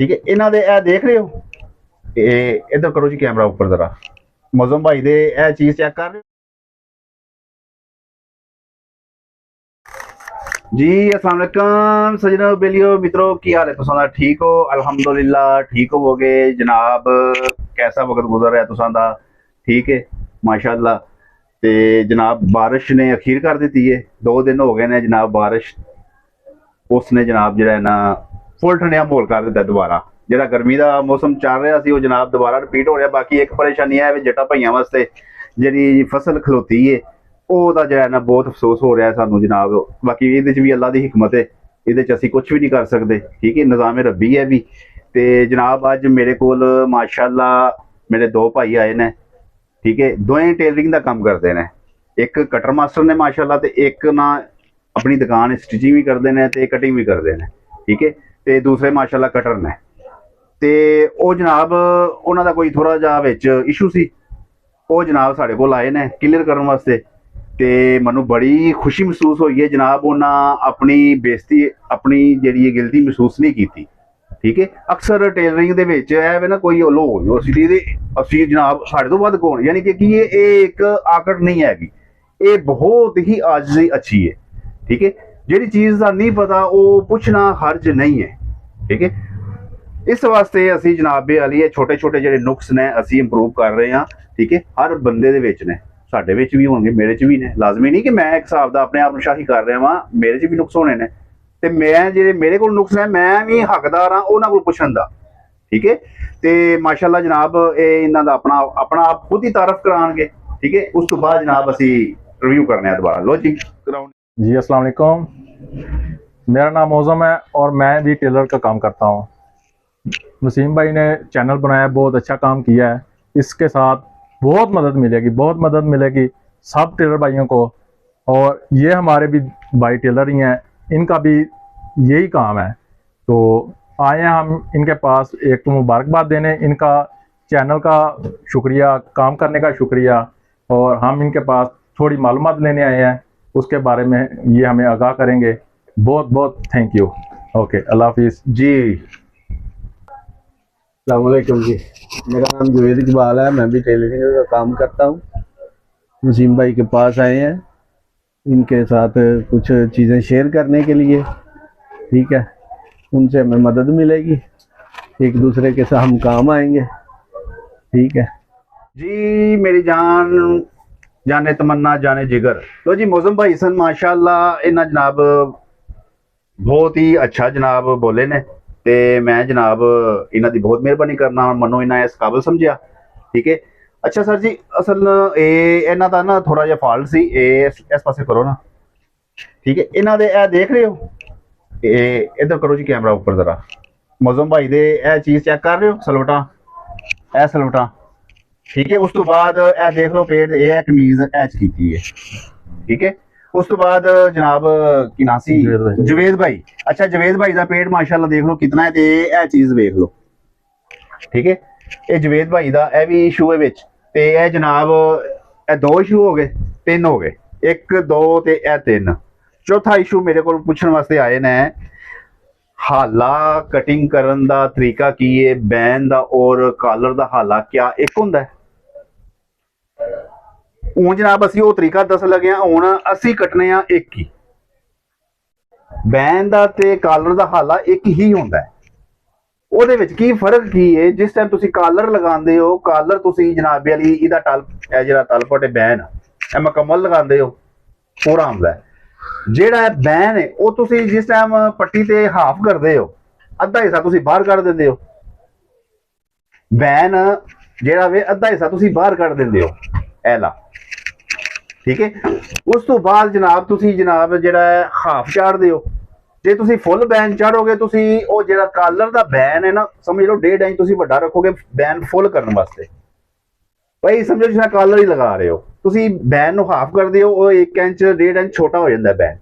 ठीक है, इन्हों दे ए देख रहे हो, इधर करो जी कैमरा ऊपर जरा, मौजम भाई दे ए चीज चेक कर रहे हो जी। अस्सलाम वालेकुम सजनों बेलियो मित्रों, की हाल है? तुसां ठीक हो? अल्हम्दुलिल्लाह ठीक होवोगे जनाब। कैसा वक्त गुजर रहा है तुसां दा? ठीक है माशाअल्लाह। ते जनाब बारिश ने अखीर कर दी है, 2 दिन हो गए ने जनाब बारिश, उसने जनाब जो है ना फुल ठंडिया माहौल कर दिता दोबारा। जो गर्मी का मौसम चल रहा सी जनाब दोबारा रिपीट हो रहा। बाकी एक परेशानी है जट्टा भाइयों वास्ते जी फसल खलोती है वह जो है ना बहुत अफसोस हो रहा है सानू जनाब। बाकी ये भी अल्लाह की हिकमत है, ये असी कुछ भी नहीं कर सकते। ठीक है, निज़ाम रब्बी है भी। तो जनाब अज मेरे को माशाअल्लाह मेरे 2 भाई आए ने। ठीक है, दोवें टेलरिंग का काम करते हैं। एक कटर मास्टर ने माशाअल्लाह, तो एक ना अपनी दुकान स्टिचिंग भी करते हैं तो कटिंग भी करते हैं। ठीक है, तो दूसरे माशाअल्लाह कटर ने। तो जनाब उन्होंने कोई थोड़ा जहा बिच इशू सी, वो जनाब साढ़े को आए ने क्लीयर करने वास्ते। तो मैं बड़ी खुशी महसूस हुई है जनाब, उन्हें अपनी बेइज्जती अपनी जी गिलती महसूस नहीं की। ठीक है, अक्सर टेलरिंग के ना कोई लो असी जनाब साढ़े तो वध कौन, यानी कि ये एक आकड़ नहीं हैगी, ये बहुत ही आजी अच्छी है। ठीक है, जी चीज़ का नहीं पता वो पूछना हर्ज नहीं है। ठीक है, इस वास्ते असी जनाब अली छोटे छोटे जो नुक्स ने असी इंप्रूव कर रहे हैं। ठीक है, हर बंदे ने साढ़े भी होंगे, मेरे च भी ने। लाजमी नहीं कि मैं एक हिसाब का अपने आप को शाही कर रहा वहाँ, मेरे च भी नुक्स होने ने। तो मैं जो मेरे को नुक्स ने मैं भी हकदार हाँ उन्होंने को पुछण का। ठीक है, तो माशाअल्लाह जनाब ये इन्हों का अपना अपना आप खुद ही तारफ कराएंगे। ठीक है, उस तो बाद जनाब असी रिव्यू करने दोबारा। लो जी जी अस्सलाम वालेकुम, मेरा नाम मौजम है और मैं भी टेलर का काम करता हूँ। वसीम भाई ने चैनल बनाया, बहुत अच्छा काम किया है। इसके साथ बहुत मदद मिलेगी सब टेलर भाइयों को। और ये हमारे भी भाई टेलर ही हैं, इनका भी यही काम है। तो आए हैं हम इनके पास एक तो मुबारकबाद देने, इनका चैनल का शुक्रिया, काम करने का शुक्रिया। और हम इनके पास थोड़ी मालूमात लेने आए हैं, उसके बारे में ये हमें आगाह करेंगे। बहुत बहुत थैंक यू। ओके, अल्लाह हाफिज़ जी। अस्सलामुअलैकुम जी, मेरा नाम जुवेद इकबाल है, मैं भी टेलरिंग का काम करता हूँ। वसीम भाई के पास आए हैं, इनके साथ कुछ चीज़ें शेयर करने के लिए। ठीक है, उनसे हमें मदद मिलेगी, एक दूसरे के साथ हम काम आएंगे। ठीक है जी, मेरी जान जाने तमन्ना जाने जिगर। लो जी मौजम भाई सन माशाअल्लाह, इन्हें जनाब बहुत ही अच्छा जनाब बोले ने। ते मैं जनाब इन्हों की बहुत मेहरबानी करना, मनो इन्हें इस काबिल समझिया। ठीक है, अच्छा सर जी, असल इन्हों का ना थोड़ा जहा फॉल्ट सी, इस पासे करो ना। ठीक है, इन्हों दे ए देख रहे हो, इधर करो जी कैमरा ऊपर जरा, मौजम भाई दे ए चीज़ चेक कर रहे हो, सलवटा ए सलवटा। ठीक है, उस तो बाद ए देख लो पेड़ ये कमीज एच की है। ठीक है, उस तो बाद जनाब की नासी जवेद भाई। अच्छा जवेद भाई का पेट माशाल्लाह देख लो कितना है, ये चीज़ देख लो। ठीक है, ये जवेद भाई का यह भी इशू है विच, ते यह जनाब ए 2 इशू हो गए, 3 हो गए, 1 2 ते ए 3। चौथा इशू मेरे को पूछने वास्ते आए ने, हाला कटिंग करन दा तरीका की है, बैन दा और कॉलर दा हाला क्या एक हुंदा है? हूँ जनाब असी वो तरीका दस लगे, हूँ असी कटने एक ही, बैन का ते कॉलर का हाला एक ही होंदा है। ਉਹਦੇ ਵਿੱਚ ਕੀ फर्क की है? जिस टाइम तुसी कॉलर लगाते हो, कॉलर तुसी जनाब अली इहदा टल जिहड़ा तलपट है बैन है मुकम्मल लगाते हो, पूरा आंदा है। जिहड़ा बैन है वो तुसी जिस टाइम पट्टी ते हाफ करते हो, अद्धा हिस्सा तुसी बाहर कढ दिंदे हो। बैन जिहड़ा वे अद्धा हिस्सा तुसी बाहर कढ दिंदे हो ऐला। ठीक है, उस तो बाद जनाब तुसी जनाब जिहड़ा हाफ चाढ़ते हो। जे तुसी फुल बैन चाढ़ोगे, तुसी वो जिहड़ा कॉलर दा बैन है ना, समझ लो 1.5 इंच तुसी वड्डा रखोगे बैन फुल करने वास्ते। भाई समझो जिस कॉलर ही लगा रहे हो, तुसी बैन नूं हाफ करदे हो, वो 1 इंच 1.5 इंच छोटा हो जाता है बैन,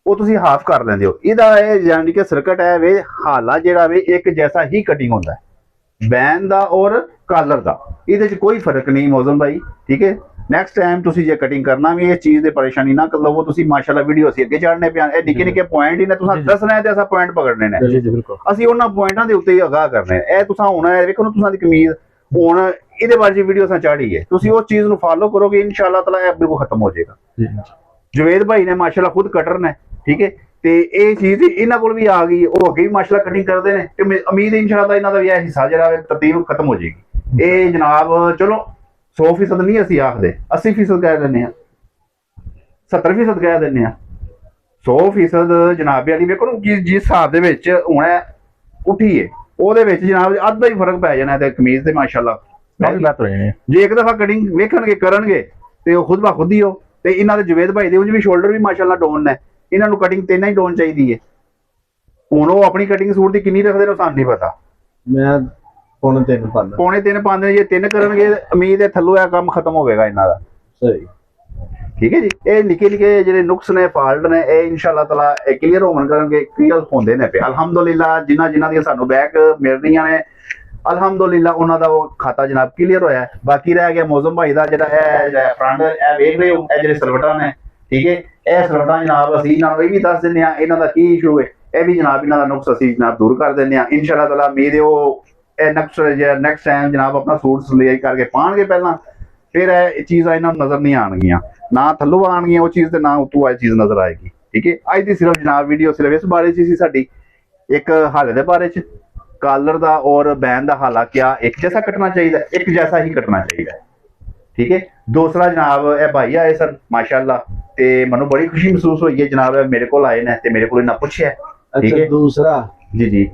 वो तुसी हाफ कर लेंदे हो। इहदा यानी कि सर्किट है वे हाला जिहड़ा वे एक जैसा ही कटिंग होता है बैन दा और कॉलर दा, इहदे च कोई फर्क नहीं मौजम भाई। ठीक है, ਨੈਕਸਟ ਟਾਈਮ ਤੁਸੀਂ ਜੇ ਕਟਿੰਗ ਕਰਨਾ ਵੀ ਇਸ ਚੀਜ਼ ਦੀ ਪਰੇਸ਼ਾਨੀ ਨਾ ਲਵੋ ਤੁਸੀਂ ਮਾਸ਼ਾਅੱਲਾ ਵੀਡੀਓ ਅਸੀਂ ਅੱਗੇ ਚਾੜਨੇ ਪਿਆ ਇਹ ਨਿੱਕੇ ਨਿੱਕੇ ਪੁਆਇੰਟ ਹੀ ਨੇ ਤੁਸੀਂ ਦੱਸਣਾ ਹੈ ਤੇ ਅਸਾਂ ਪੁਆਇੰਟ ਪਕੜਨੇ ਨੇ ਜੀ ਜੀ ਬਿਲਕੁਲ ਅਸੀਂ ਉਹਨਾਂ ਪੁਆਇੰਟਾਂ ਦੇ ਉੱਤੇ ਹੀ ਅਗਾਹ ਕਰਨੇ ਨੇ ਇਹ ਤੁਸੀਂ ਹੁਣ ਇਹ ਵੇਖੋ ਨਾ ਤੁਸੀਂ ਦੀ ਕਮੀਜ਼ ਹੁਣ ਇਹਦੇ ਬਾਰੇ ਜੀ ਵੀਡੀਓ ਅਸਾਂ ਚਾੜੀ ਹੈ ਤੁਸੀਂ ਉਸ ਚੀਜ਼ ਨੂੰ ਫਾਲੋ ਕਰੋਗੇ ਇਨਸ਼ਾਅੱਲਾ ਤਾਲਾ ਇਹ ਬਿਲਕੁਲ ਖਤਮ ਹੋ ਜਾਏਗਾ ਜੀ ਜਵੇਦ ਭਾਈ ਨੇ ਮਾਸ਼ਾਅੱਲਾ ਖੁਦ ਕਟਰ ਨੇ ਠੀਕ ਹੈ ਤੇ ਇਹ ਚੀਜ਼ ਇਹਨਾਂ ਕੋਲ ਵੀ ਆ ਗਈ ਉਹ ਅੱਗੇ ਵੀ ਮਾਸ਼ਾਅੱਲਾ ਕਟਿੰਗ ਕਰਦੇ ਨੇ ਤੇ ਉਮੀਦ ਹੈ ਇਨਸ਼ਾਅੱਲਾ ਇਹਨਾਂ ਦਾ ਵੀ ਇਹ ਹਿੱਸਾ ਜਿਹੜਾ ਤਰਤੀਬ ਖਤਮ ਹੋ ਜਾਏਗੀ ਇਹ ਜਨਾਬ ਚਲੋ 100% ਨਹੀਂ ਅਸੀਂ ਆਖਦੇ 80% ਕਹਿ ਦਿੰਦੇ ਆ 70% ਕਹਿ ਦਿੰਦੇ ਆ 100% ਜਨਾਬ ਵਾਲੀ ਵੇਖੋ ਜਿਸ ਹਿਸਾਬ ਦੇ ਵਿੱਚ ਹੁਣ ਉੱਠੀ ਹੈ ਉਹਦੇ ਵਿੱਚ ਜਨਾਬ ਅੱਧਾ ਹੀ ਫਰਕ ਪੈ ਜਾਣਾ ਤੇ ਕਮੀਜ਼ ਤੇ ਮਾਸ਼ਾਅੱਲਾ ਕਾਫੀ ਬਿਹਤਰ ਹੋਈ ਨੇ ਜੇ ਇੱਕ ਦਫਾ ਕਟਿੰਗ ਵੇਖਣਗੇ ਕਰਨਗੇ ਤੇ ਉਹ ਖੁਦ ਬਾ ਖੁਦ ਹੀ ਹੋ ਤੇ ਇਹਨਾਂ ਦੇ ਜਵੇਦ ਭਾਈ ਦੇ ਉਂਝ ਵੀ ਸ਼ੋਲਡਰ ਵੀ ਮਾਸ਼ਾਅੱਲਾ ਡਾਊਨ ਨੇ ਇਹਨਾਂ ਨੂੰ ਕਟਿੰਗ ਤੇ ਹੀ ਡਾਊਨ ਚਾਹੀਦੀ ਹੈ ਹੁਣ ਉਹ ਆਪਣੀ ਕਟਿੰਗ ਸੂਟ ਦੀ ਕਿੰਨੀ ਰੱਖਦੇ ਨੇ ਸਾਨੂੰ ਨਹੀਂ ਪਤਾ ਮੈਂ ਪੌਣੇ 3 ਪਾਉਂਦਾ ਪੌਣੇ 3 ਪਾਉਂਦੇ ਨੇ ਜੇ 3 ਕਰਨਗੇ ਉਮੀਦ ਹੈ ਥੱਲੋਂ ਇਹ ਕੰਮ ਖਤਮ ਹੋਵੇਗਾ ਇਹਨਾਂ ਦਾ ਸਹੀ ਠੀਕ ਹੈ ਜੀ ਇਹ ਨਿੱਕੇ ਨਿੱਕੇ ਜਿਹੜੇ ਨੁਕਸ ਨੇ ਫਾਲਟ ਨੇ ਇਹ ਇਨਸ਼ਾਅੱਲਾ ਤਾਲਾ ਕਲੀਅਰ ਹੋਣ ਕਰਨਗੇ ਕਲੀਅਰ ਹੁੰਦੇ ਨੇ ਪਏ ਅਲਹਮਦੁਲਿਲਾ ਜਿਨ੍ਹਾਂ ਦੀਆਂ ਸਾਨੂੰ ਬੈਕ ਮਿਲ ਰਹੀਆਂ ਨੇ ਅਲਹਮਦੁਲਿਲਾ ਉਹਨਾਂ ਦਾ ਉਹ ਖਾਤਾ ਜਨਾਬ ਕਲੀਅਰ ਹੋਇਆ ਬਾਕੀ ਰਹਿ ਗਿਆ ਮੌਜ਼ਮ ਭਾਈ ਦਾ ਜਿਹੜਾ ਇਹ ਫਰੰਟ ਇਹ ਵੇਖ ਰਹੇ ਹੋ ਇਹ ਜਿਹੜੇ ਸਲਵਟਾਂ ਨੇ ਠੀਕ ਹੈ ਇਹ ਸਲਵਟਾਂ ਜਨਾਬ ਅਸੀਂ ਇਹਨਾਂ ਨੂੰ ਇਹ ਵੀ ਦੱਸ ਦਿੰਦੇ ਆ ਇਹਨਾਂ ਦਾ ਕੀ ਇਸ਼ੂ ਹੈ ਇਹ ਵੀ ਜਨਾਬ ਇਹਨਾਂ ਦਾ ਨੁਕਸ ਅਸੀਂ ਜਨਾਬ ਦੂਰ ਕਰ ਦਿੰਦੇ ਆ ਇਨਸ਼ਾਅੱਲਾ ਤਾਲਾ ਉਮੀਦ ਹੈ ਉਹ ਇਹ ਨੈਕਸਟ ਟਾਈਮ ਜਨਾਬ ਆਪਣਾ ਸੂਟ ਸਿਲਾਈ ਕਰਕੇ ਪਾਣਗੇ ਪਹਿਲਾਂ ਫਿਰ ਇਹ ਚੀਜ਼ਾਂ ਇਹਨਾਂ ਨੂੰ ਨਜ਼ਰ ਨਹੀਂ ਆਣਗੀਆਂ ਨਾ ਥੱਲੋਂ ਆਣਗੀਆਂ ਉਹ ਚੀਜ਼ ਤੇ ਨਾ ਉਤੋਂ ਇਹ ਚੀਜ਼ ਨਜ਼ਰ ਆਏਗੀ ਠੀਕ ਹੈ ਅੱਜ ਦੀ ਸਿਰਫ ਜਨਾਬ ਵੀਡੀਓ ਸਿਰਫ ਇਸ ਬਾਰੇ 'ਚ ਸੀ ਸਾਡੀ ਇੱਕ ਹਾਲੇ ਦੇ ਬਾਰੇ 'ਚ ਕਾਲਰ ਦਾ ਔਰ ਬੈਨ ਦਾ ਹਾਲਾ ਕਿਆ ਇੱਕ ਜੈਸਾ ਕੱਟਣਾ ਚਾਹੀਦਾ ਇੱਕ ਜੈਸਾ ਹੀ ਕੱਟਣਾ ਚਾਹੀਦਾ ਠੀਕ ਹੈ ਦੂਸਰਾ ਜਨਾਬ ਇਹ ਭਾਈ ਆਏ ਸਨ ਮਾਸ਼ਾਅੱਲਾ ਤੇ ਮੈਨੂੰ ਬੜੀ ਖੁਸ਼ੀ ਮਹਿਸੂਸ ਹੋਈ ਹੈ ਜਨਾਬ ਇਹ ਮੇਰੇ ਕੋਲ ਆਏ ਨੇ ਤੇ ਮੇਰੇ ਕੋਲ ਇਹਨਾਂ ਪੁੱਛਿਆ ਠੀਕ ਅੱਛਾ ਹੈ ਦੂਸਰਾ ਜੀ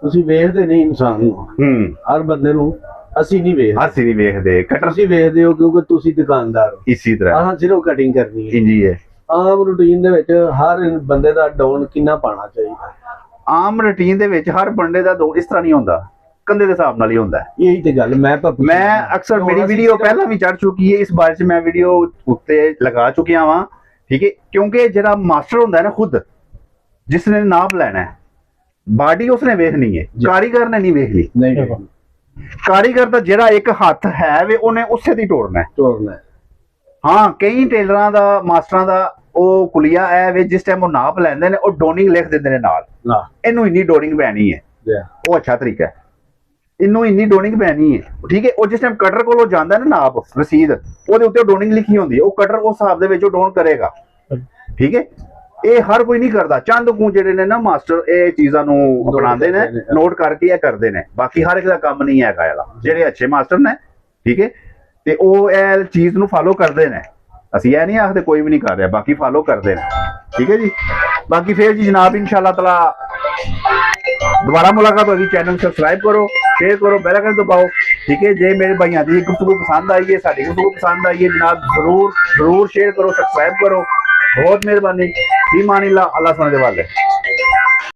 ਤੁਸੀਂ ਵੇਖਦੇ ਨਹੀਂ ਇਨਸਾਨ ਨੂੰ ਹਰ ਬੰਦੇ ਨੂੰ ਅਸੀਂ ਨਹੀਂ ਵੇਖਦੇ ਅਸੀਂ ਨਹੀਂ ਵੇਖਦੇ ਕਟਰ ਤੁਸੀਂ ਵੇਖਦੇ ਹੋ ਕਿਉਂਕਿ ਤੁਸੀਂ ਦੁਕਾਨਦਾਰ ਹੋ ਇਸੀ ਤਰ੍ਹਾਂ ਆਹ ਸਿਰਫ ਕਟਿੰਗ ਕਰਨੀ ਹੈ ਇੰਜੀ ਹੈ ਆਮ ਰੂਟੀਨ ਦੇ ਵਿੱਚ ਹਰ ਬੰਦੇ ਦਾ ਡਾਊਨ ਕਿੰਨਾ ਪਾਣਾ ਚਾਹੀਦਾ ਆਮ ਰੂਟੀਨ ਦੇ ਵਿੱਚ ਹਰ ਬੰਦੇ ਦਾ ਦੋ ਇਸ ਤਰ੍ਹਾਂ ਨਹੀਂ ਹੁੰਦਾ ਕੰਦੇ ਦੇ ਹਿਸਾਬ ਨਾਲ ਹੀ ਹੁੰਦਾ ਇਹੀ ਤੇ ਗੱਲ ਮੈਂ ਅਕਸਰ ਮੇਰੀ ਵੀਡੀਓ ਪਹਿਲਾਂ ਵੀ ਚੜ ਚੁੱਕੀ ਹੈ ਇਸ ਬਾਰੇ 'ਚ ਮੈਂ ਵੀਡੀਓ ਉੱਤੇ ਲਗਾ ਚੁੱਕਿਆ ਵਾਂ ਠੀਕ ਹੈ ਕਿਉਂਕਿ ਜਿਹੜਾ ਮਾਸਟਰ ਹੁੰਦਾ ਹੈ ਨਾ ਖੁਦ ਜਿਸ ਨੇ ਨਾਪ ਲੈਣਾ ਹੈ ਬਾਡੀ ਉਸਨੇ ਵੇਖਣੀ ਹੈ ਕਾਰੀਗਰ ਨੇ ਨਹੀਂ ਵੇਖਣੀ ਨਹੀਂ ਕਾਰੀਗਰ ਦਾ ਜਿਹੜਾ ਇੱਕ ਹੱਥ ਹੈ ਵੇ ਉਹਨੇ ਉਸੇ ਦੀ ਤੋੜਨਾ ਤੋੜਨਾ ਹਾਂ ਕਈ ਟੇਲਰਾਂ ਦਾ ਮਾਸਟਰਾਂ ਦਾ ਉਹ ਕੁਲੀਆ ਹੈ ਵੇ ਜਿਸ ਟਾਈਮ ਉਹ ਨਾਪ ਲੈਂਦੇ ਨੇ ਉਹ ਡੋਨਿੰਗ ਲਿਖ ਦਿੰਦੇ ਨੇ ਨਾਲ ਇਹਨੂੰ ਇੰਨੀ ਡੋਨਿੰਗ ਪੈਣੀ ਹੈ ਉਹ ਅੱਛਾ ਤਰੀਕਾ ਹੈ ਇਹਨੂੰ ਇੰਨੀ ਡੋਨਿੰਗ ਪੈਣੀ ਹੈ ਠੀਕ ਹੈ ਉਹ ਜਿਸ ਟਾਈਮ ਕਟਰ ਕੋਲੋਂ ਜਾਂਦਾ ਨਾ ਨਾਪ ਰਸੀਦ ਉਹਦੇ ਉੱਤੇ ਡੋਨਿੰਗ ਲਿਖੀ ਹੁੰਦੀ ਹੈ ਉਹ ਕਟਰ ਉਸ ਹਿਸਾਬ ਦੇ ਵਿੱਚ ਉਹ ਡੋਨ ਕਰੇਗਾ ਠੀਕ ਹੈ ਇਹ ਹਰ ਕੋਈ ਨਹੀਂ ਕਰਦਾ ਚੰਦ ਕੁ ਜਿਹੜੇ ਨੇ ਨਾ ਮਾਸਟਰ ਇਹ ਚੀਜ਼ਾਂ ਨੂੰ ਅਪਣਾਉਂਦੇ ਨੇ ਨੋਟ ਕਰਕੇ ਇਹ ਕਰਦੇ ਨੇ ਬਾਕੀ ਹਰ ਇੱਕ ਦਾ ਕੰਮ ਨਹੀਂ ਹੈਗਾ ਇਹਦਾ ਜਿਹੜੇ ਅੱਛੇ ਮਾਸਟਰ ਨੇ ਠੀਕ ਹੈ ਤੇ ਉਹ ਇਹ ਚੀਜ਼ ਨੂੰ ਫਾਲੋ ਕਰਦੇ ਨੇ ਅਸੀਂ ਇਹ ਨਹੀਂ ਆਖਦੇ ਕੋਈ ਵੀ ਨਹੀਂ ਕਰ ਰਿਹਾ ਬਾਕੀ ਫਾਲੋ ਕਰਦੇ ਨੇ ਠੀਕ ਹੈ ਜੀ ਬਾਕੀ ਫਿਰ ਜੀ ਜਨਾਬ ਇਨਸ਼ਾਅੱਲਾ ਤਾਲਾ दोबारा मुलाकात होगी चैनल सब्सक्राइब करो शेयर करो बेल आइकन दबाओ ठीक है जे मेरे भाइयों की गुफ्तगू पसंद आई है साडी गुफ्तगू पसंद आई है जनाब जरूर शेयर करो सब्सक्राइब करो बहुत मेहरबानी ईमान अल्लाह सुबहान व तआला।